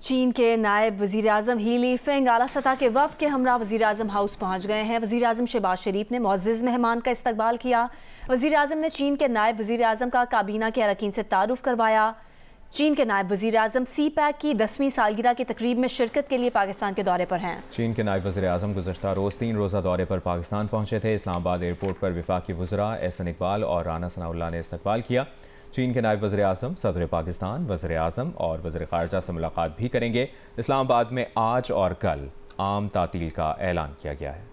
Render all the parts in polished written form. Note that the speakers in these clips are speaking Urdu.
چین کے نائب وزیراعظم ہی لیفنگ اعلیٰ سطح کے وفد کے ہمراہ وزیراعظم ہاؤس پہنچ گئے ہیں۔ وزیراعظم شہباز شریف نے معزز مہمان کا استقبال کیا۔ وزیراعظم نے چین کے نائب وزیراعظم کا کابینہ کے اراکین سے تعارف کروایا۔ چین کے نائب وزیراعظم سی پیک کی 10ویں سالگرہ کی تقریب میں شرکت کے لیے پاکستان کے دورے پر ہیں۔ چین کے نائب وزیراعظم گزشتہ روز 3 روزہ دورے پر پاکستان پہنچے تھے۔ اسلام آباد ایئرپورٹ پر وفاقی وزراء احسن اقبال اور رانا ثناء اللہ نے استقبال کیا۔ چین کے نائب وزیراعظم صدر پاکستان، وزیر اعظم اور وزیر خارجہ سے ملاقات بھی کریں گے۔ اسلام آباد میں آج اور کل عام تعطیل کا اعلان کیا گیا ہے۔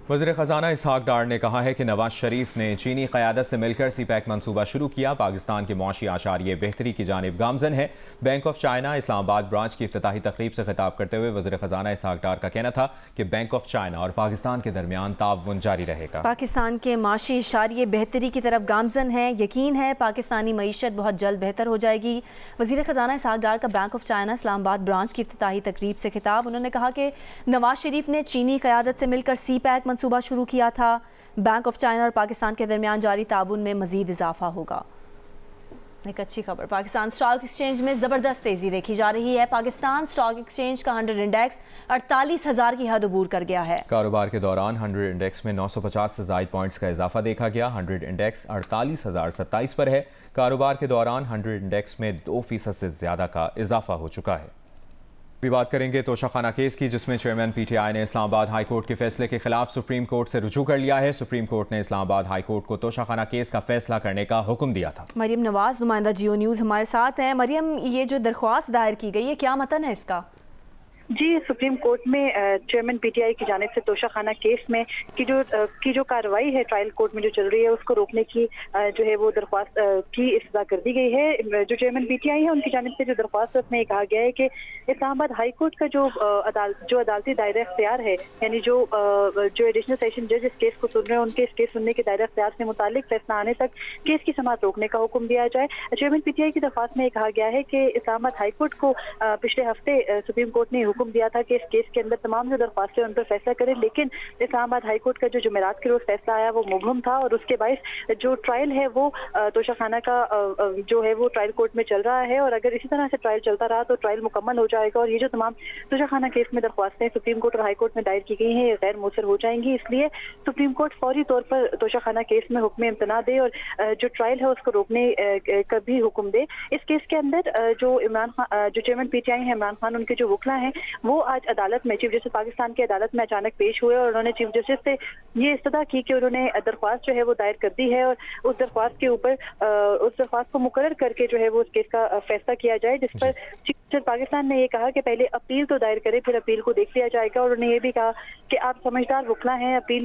وزیر خزانہ اسحاق ڈار نے کہا ہے کہ نواز شریف نے چینی قیادت سے مل کر سی پیک منصوبہ شروع کیا۔ پاکستان کے معاشی اعشاریہ بہتری کی جانب گامزن ہے۔ بینک آف چائنا اسلام آباد برانچ کی افتتاحی تقریب سے خطاب کرتے ہوئے وزیر خزانہ اسحاق ڈار کا کہنا تھا کہ بینک آف چائنا اور پاکستان کے درمیان تعاون جاری رہے گا۔ پاکستان کے معاشی اعشاریہ بہتری کی طرف گامزن ہے، یقین ہے پاکستانی معیشت بہت جلد بہتر ہو جائے گی۔ وزیر خزانہ اسحاق ڈار کا بینک آف چائنا اسلام آباد برانچ کی افتتاحی تقریب سے خطاب۔ انہوں نے کہا کہ نواز شریف نے چینی قیادت سے مل کر سی پیک منصوبہ شروع کیا تھا۔ بینک آف چائنا اور پاکستان کے درمیان جاری تعاون میں مزید اضافہ ہوگا۔ ایک اچھی خبر، پاکستان سٹاک ایکسچینج میں زبردست تیزی دیکھی جا رہی ہے۔ پاکستان سٹاک ایکسچینج کا 100 انڈیکس 48,000 کی حد عبور کر گیا ہے۔ کاروبار کے دوران 100 انڈیکس میں 950 سے زائد پوائنٹس کا اضافہ دیکھا گیا۔ 100 انڈیکس 48,027 پر ہے۔ کاروبار کے دوران 100 انڈیکس میں 2% سے زیادہ کا اضافہ ہو چکا ہے۔ بھی بات کریں گے توشہ خانہ کیس کی، جس میں چیئرمین پی ٹی آئی نے اسلام آباد ہائی کورٹ کے فیصلے کے خلاف سپریم کورٹ سے رجوع کر لیا ہے۔ سپریم کورٹ نے اسلام آباد ہائی کورٹ کو توشہ خانہ کیس کا فیصلہ کرنے کا حکم دیا تھا۔ مریم نواز نمائندہ جیو نیوز ہمارے ساتھ ہیں۔ مریم، یہ جو درخواست دائر کی گئی ہے، کیا متن ہے اس کا؟ جی، سپریم کورٹ میں چیئرمین پی ٹی آئی کی جانب سے توشہ خانہ کیس میں کی جو کارروائی ہے ٹرائل کورٹ میں جو چل رہی ہے، اس کو روکنے کی جو ہے وہ درخواست کی استدعا کر دی گئی ہے۔ جو چیئرمین پی ٹی آئی ہے ان کی جانب سے جو درخواست ہے اس میں یہ کہا گیا ہے کہ اسلام آباد ہائی کورٹ کا جو عدالتی دائرہ اختیار ہے، یعنی جو ایڈیشنل سیشن جج اس کیس کو سن رہے ہیں، ان کے اس کیس سننے کے دائرہ اختیار سے متعلق فیصلہ آنے تک کیس کی سماعت روکنے کا حکم دیا جائے۔ چیئرمین پی ٹی آئی کی درخواست میں یہ کہا گیا ہے کہ اسلام آباد ہائی کورٹ کو پچھلے ہفتے سپریم کورٹ نے حکم دیا تھا کہ اس کیس کے اندر تمام جو درخواستیں ان پر فیصلہ کریں، لیکن اسلام آباد ہائی کورٹ کا جو جمعرات کے روز فیصلہ آیا وہ مبہم تھا، اور اس کے باعث جو ٹرائل ہے وہ توشہ خانہ کا جو ہے وہ ٹرائل کورٹ میں چل رہا ہے، اور اگر اسی طرح سے ٹرائل چلتا رہا تو ٹرائل مکمل ہو جائے گا، اور یہ جو تمام توشہ خانہ کیس میں درخواستیں سپریم کورٹ اور ہائی کورٹ میں دائر کی گئی ہیں یہ غیر مؤثر ہو جائیں گی۔ اس لیے سپریم کورٹ فوری طور پر توشہ خانہ کیس میں حکم امتناع دے اور جو ٹرائل ہے اس کو روکنے کا بھی حکم دے۔ اس کیس کے اندر جو چیئرمین پی ٹی آئی ہیں عمران خان، ان کے جو وکلا ہیں وہ آج عدالت میں چیف جسٹس پاکستان کی عدالت میں اچانک پیش ہوئے، اور انہوں نے چیف جسٹس سے یہ استدعا کی کہ انہوں نے درخواست جو ہے وہ دائر کر دی ہے، اور اس درخواست کے اوپر اس درخواست کو مقرر کر کے جو ہے وہ اس کیس کا فیصلہ کیا جائے، جس پر چیف جسٹس پاکستان نے یہ کہا کہ پہلے اپیل تو دائر کرے، پھر اپیل کو دیکھ لیا جائے گا، اور انہوں نے یہ بھی کہا کہ آپ سمجھدار وکلا ہیں، اپیل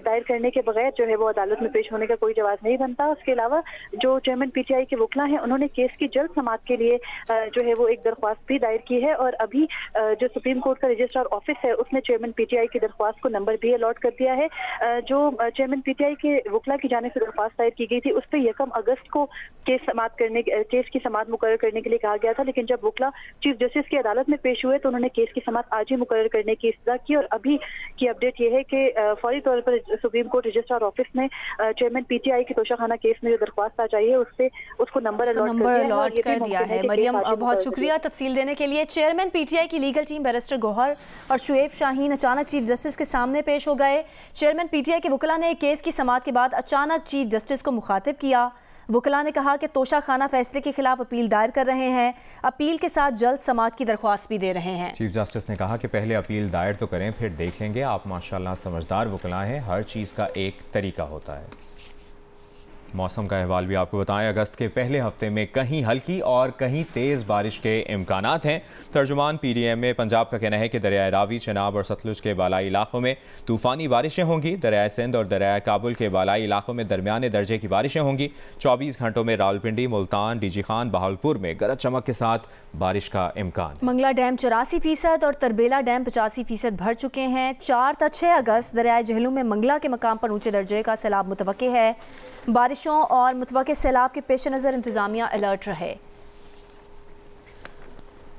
دائر کرنے کے بغیر جو ہے وہ عدالت میں پیش ہونے کا کوئی جواز نہیں بنتا۔ اس کے علاوہ جو چیئرمین پی ٹی آئی کے وکلا ہیں انہوں نے کیس کی جلد سماعت کے لیے جو ہے وہ ایک درخواست بھی دائر کی ہے، اور ابھی جو سپریم کورٹ کا رجسٹرار آفس ہے اس نے چیئرمین پی ٹی آئی کی درخواست کو نمبر بھی الاٹ کر دیا ہے۔ جو چیئرمین پی ٹی آئی کے وکلا کی جانب سے درخواست دائر کی گئی تھی اس پہ 1 اگست کو کیس کی سماعت مقرر کرنے کے لیے کہا گیا تھا، لیکن جب وکلا چیف جسٹس کی عدالت میں پیش ہوئے تو انہوں نے کیس کی سماعت آج ہی مقرر کرنے کی استدعا کی، اور ابھی کی اپڈیٹ یہ ہے کہ فوری طور پر سپریم کورٹ رجسٹرار آفس نے چیئرمین پی ٹی آئی کی توشہ خانہ کیس میں جو درخواست آ چاہیے اس کو نمبر الاٹ کر دیا ہے۔ مریم، بہت شکریہ تفصیل دینے کے لیے۔ چیئرمین پی ٹی آئی کی لیگل ٹیم بیرسٹر گوہر اور شعیب شاہین اچانک چیف جسٹس کے سامنے پیش ہو گئے۔ چیئرمین پی ٹی آئی کے وکلا نے کیس کی سماعت کے بعد اچانک چیف جسٹس کو مخاطب کیا۔ وکلا نے کہا کہ توشہ خانہ فیصلے کے خلاف اپیل دائر کر رہے ہیں، اپیل کے ساتھ جلد سماعت کی درخواست بھی دے رہے ہیں۔ چیف جسٹس نے کہا کہ پہلے اپیل دائر تو کریں، پھر دیکھ لیں گے۔ آپ ماشاءاللہ سمجھدار وکلا ہیں، ہر چیز کا ایک طریقہ ہوتا ہے۔ موسم کا احوال بھی آپ کو بتائیں، اگست کے پہلے ہفتے میں کہیں ہلکی اور کہیں تیز بارش کے امکانات ہیں۔ ترجمان پی ڈی ایم میں پنجاب کا کہنا ہے کہ دریائے راوی، چناب اور ستلج کے بالائی علاقوں میں طوفانی بارشیں ہوں گی۔ دریائے سندھ اور دریائے کابل کے بالائی علاقوں میں درمیانے درجے کی بارشیں ہوں گی۔ 24 گھنٹوں میں راولپنڈی، ملتان، ڈی جی خان، بہاولپور میں گرج چمک کے ساتھ بارش کا امکان۔ منگلا ڈیم 84% اور تربیلا ڈیم 85% بھر چکے ہیں۔ 4 تا 6 اگست دریائے جہلم میں منگلا کے مقام پر اونچے درجے کا سیلاب متوقع ہے۔ بارشوں اور متوقع سیلاب کے پیش نظر انتظامیہ الرٹ رہے۔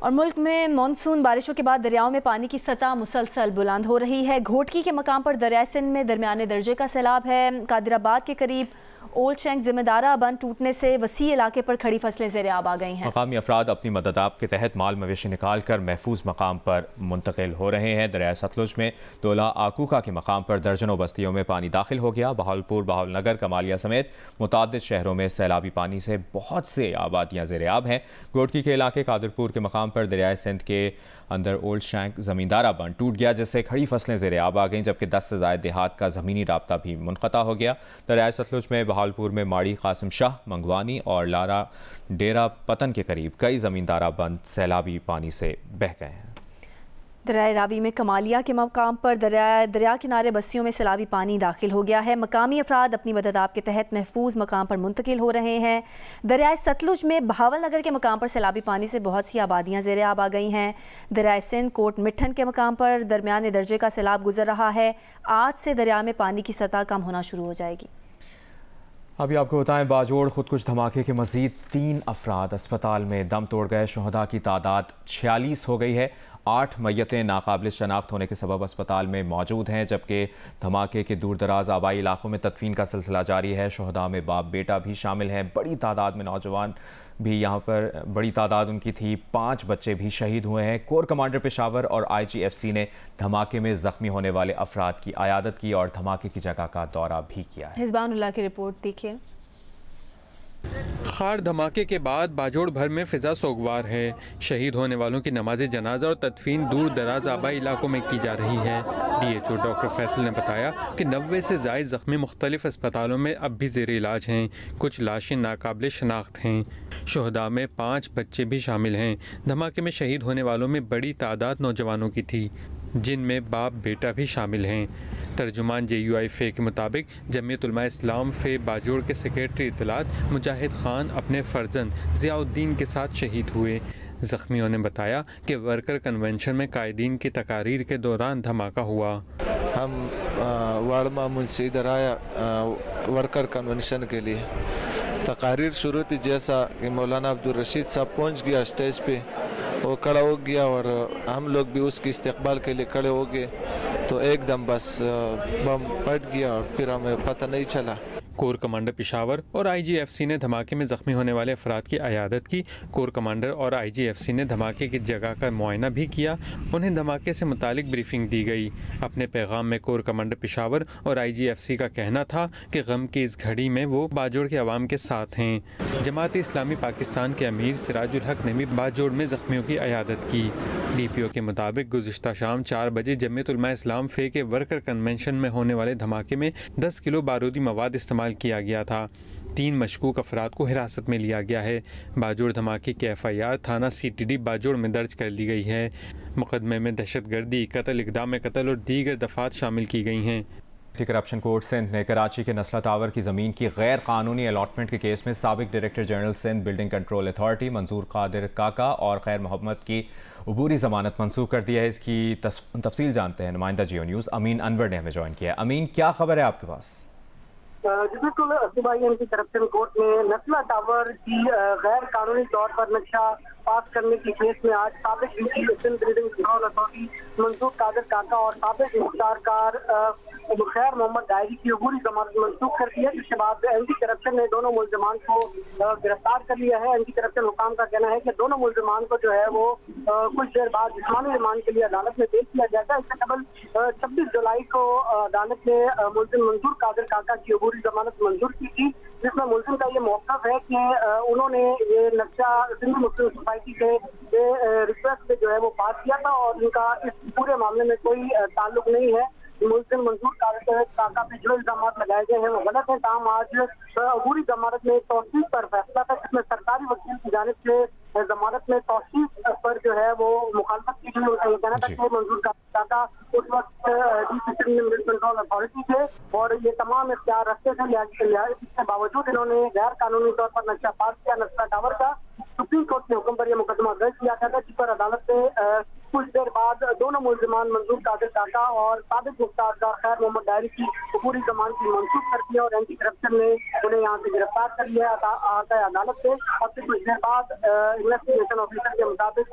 اور ملک میں مانسون بارشوں کے بعد دریاؤں میں پانی کی سطح مسلسل بلند ہو رہی ہے۔ گھوٹکی کے مقام پر دریائے سندھ میں درمیانے درجے کا سیلاب ہے۔ قادر آباد کے قریب اولڈ شینک ذمہ دارہ بند ٹوٹنے سے وسیع علاقے پر کھڑی فصلیں زیر آب آ گئی ہیں۔ مقامی افراد اپنی مدد آپ کے تحت مال مویشی نکال کر محفوظ مقام پر منتقل ہو رہے ہیں۔ دریائے ستلج میں تولا آکوکا کے مقام پر درجنوں بستیوں میں پانی داخل ہو گیا۔ بہاولپور، بہاول نگر، کمالیہ سمیت متعدد شہروں میں سیلابی پانی سے بہت سے آبادیاں زیر آب ہیں۔ گھوٹکی کے علاقے قادرپور کے مقام پر دریائے سندھ کے اندر اولڈ شینک زمیندارہ بند ٹوٹ گیا، جس سے کھڑی فصلیں زیر آب آ گئیں، جبکہ 10 سے زائد دیہات کا زمینی رابطہ بھی منقطع ہو گیا۔ دریائے ستلج میں بہاولپور میں ماڑی، قاسم شاہ، منگوانی اور لارا ڈیرہ پتن کے قریب کئی زمیندارہ بند سیلابی پانی سے بہہ گئے ہیں۔ دریائے راوی میں کمالیہ کے مقام پر دریا کنارے بستیوں میں سیلابی پانی داخل ہو گیا ہے۔ مقامی افراد اپنی مدد آپ کے تحت محفوظ مقام پر منتقل ہو رہے ہیں۔ دریائے ستلج میں بہاول نگر کے مقام پر سیلابی پانی سے بہت سی آبادیاں زیر آب آ گئی ہیں۔ دریائے سندھ کوٹ مٹھن کے مقام پر درمیانے درجے کا سیلاب گزر رہا ہے۔ آج سے دریا میں پانی کی سطح کم ہونا شروع ہو جائے گی۔ ابھی آپ کو بتائیں، باجوڑ خودکش دھماکے کے مزید 3 افراد اسپتال میں دم توڑ گئے۔ شہداء کی تعداد 46 ہو گئی ہے۔ 8 میتیں ناقابل شناخت ہونے کے سبب اسپتال میں موجود ہیں، جبکہ دھماکے کے دور دراز آبائی علاقوں میں تدفین کا سلسلہ جاری ہے۔ شہداء میں باپ بیٹا بھی شامل ہیں۔ بڑی تعداد میں نوجوان بھی یہاں پر بڑی تعداد ان کی تھی۔ 5 بچے بھی شہید ہوئے ہیں۔ کور کمانڈر پشاور اور IGFC نے دھماکے میں زخمی ہونے والے افراد کی عیادت کی اور دھماکے کی جگہ کا دورہ بھی کیا ہے۔ حسبان اللہ کی رپورٹ دیکھیے۔ خار دھماکے کے بعد باجوڑ بھر میں فضا سوگوار ہے۔ شہید ہونے والوں کی نماز جنازہ اور تدفین دور دراز آبائی علاقوں میں کی جا رہی ہے۔ DHO ڈاکٹر فیصل نے بتایا کہ 90 سے زائد زخمی مختلف اسپتالوں میں اب بھی زیر علاج ہیں۔ کچھ لاشیں ناقابل شناخت ہیں۔ شہداء میں 5 بچے بھی شامل ہیں۔ دھماکے میں شہید ہونے والوں میں بڑی تعداد نوجوانوں کی تھی، جن میں باپ بیٹا بھی شامل ہیں۔ ترجمان JUI فے کے مطابق جمعیت علماء اسلام فے باجوڑ کے سیکریٹری اطلاعات مجاہد خان اپنے فرزند ضیاء الدین کے ساتھ شہید ہوئے۔ زخمیوں نے بتایا کہ ورکر کنونشن میں قائدین کی تقاریر کے دوران دھماکہ ہوا۔ ہم وارما منشی ادھر آیا ورکر کنونشن کے لیے، تقاریر شروع تھی جیسا کہ مولانا عبدالرشید صاحب پہنچ گیا اسٹیج پہ، وہ کھڑا ہو گیا اور ہم لوگ بھی اس کی استقبال کے لیے کھڑے ہو گئے، تو ایک دم بس بم پھٹ گیا اور پھر ہمیں پتہ نہیں چلا۔ کور کمانڈر پشاور اور IGFC نے دھماکے میں زخمی ہونے والے افراد کی عیادت کی۔ کور کمانڈر اور IGFC نے دھماکے کی جگہ کا معائنہ بھی کیا۔ انہیں دھماکے سے متعلق بریفنگ دی گئی۔ اپنے پیغام میں کور کمانڈر پشاور اور IGFC کا کہنا تھا کہ غم کی اس گھڑی میں وہ باجوڑ کے عوام کے ساتھ ہیں۔ جماعت اسلامی پاکستان کے امیر سراج الحق نے بھی باجوڑ میں زخمیوں کی عیادت کی۔ DPO کے مطابق گزشتہ شام 4 بجے جمعیت علماء اسلام فے کے ورکر کنونشن میں ہونے والے دھماکے میں 10 کلو بارودی مواد استعمال کیا گیا تھا۔ 3 مشکوک افراد کو حراست میں لیا گیا ہے۔ باجوڑ دھماکے کی FIR تھانہ CTD باجوڑ میں درج کر لی گئی ہے۔ مقدمے میں دہشت گردی، قتل، اقدام قتل اور دیگر دفعات شامل کی گئی ہیں۔ کرپشن کورٹ سندھ نے کراچی کے نسلہ ٹاور کی زمین کی غیر قانونی الاٹمنٹ کے کیس میں سابق director general Sindh building control authority Manzoor Qadir Kaka اور خیر محمد کی عبوری ضمانت منسوخ کر دی ہے۔ اس کی تفصیل جانتے ہیں نمائندہ جیو نیوز امین انور نے ہمیں جوائن کیا ہے۔ امین، کیا خبر ہے آپ کے پاس؟ جی بالکل صوبائی کی کرپشن کورٹ نے نسلہ ٹاور کی غیر قانونی طور پر نقشہ پاس کرنے کی کیس میں آج سابق Sindh building control authority Manzoor Qadir Kaka اور سابق مختار کار خیر محمد ڈائری کی عبوری ضمانت منسوخ کر دی ہے، جس کے بعد اینٹی کرپشن نے دونوں ملزمان کو گرفتار کر لیا ہے۔ اینٹی کرپشن حکام کا کہنا ہے کہ دونوں ملزمان کو جو ہے وہ کچھ دیر بعد جسمانی ریمانڈ کے لیے عدالت میں پیش کیا جاتا ہے۔ اس سے قبل 26 جولائی کو عدالت نے ملزم منظور قادر کاکا کی عبوری ضمانت منظور کی تھی، جس میں ملزم کا یہ موقف ہے کہ انہوں نے یہ نقشہ سندھ مسلم سوسائٹی کے ریکویسٹ پہ جو ہے وہ پاس کیا تھا اور ان کا اس پورے معاملے میں کوئی تعلق نہیں ہے۔ ملزم منظور کاکا پہ جو الزامات لگائے گئے ہیں وہ غلط ہیں، تاہم آج عبوری ضمانت میں توثیق پر فیصلہ تھا، جس میں سرکاری وکیل کی جانب سے ضمانت میں توثیق پر جو ہے وہ مخالفت کی گئی۔ ان کا یہ کہنا تھا کہ منظور کاکا اس وقت کنٹرول اتھارٹی تھے اور یہ تمام اختیار رکھتے تھے، اس کے باوجود انہوں نے غیر قانونی طور پر نقشہ پاس کیا نسلہ ٹاور کا۔ سپریم کورٹ کے حکم پر یہ مقدمہ درج کیا گیا تھا، جس پر عدالت نے کچھ دیر بعد دونوں ملزمان منظور قادر کاکا اور سابق مختار کار خیر محمد ڈائری کی عبوری ضمانت منسوخ کر دی اور اینٹی کرپشن نے انہیں یہاں سے گرفتار کر لیا ہے عدالت سے۔ اور پھر کچھ دیر بعد انویسٹیگیشن آفیسر کے مطابق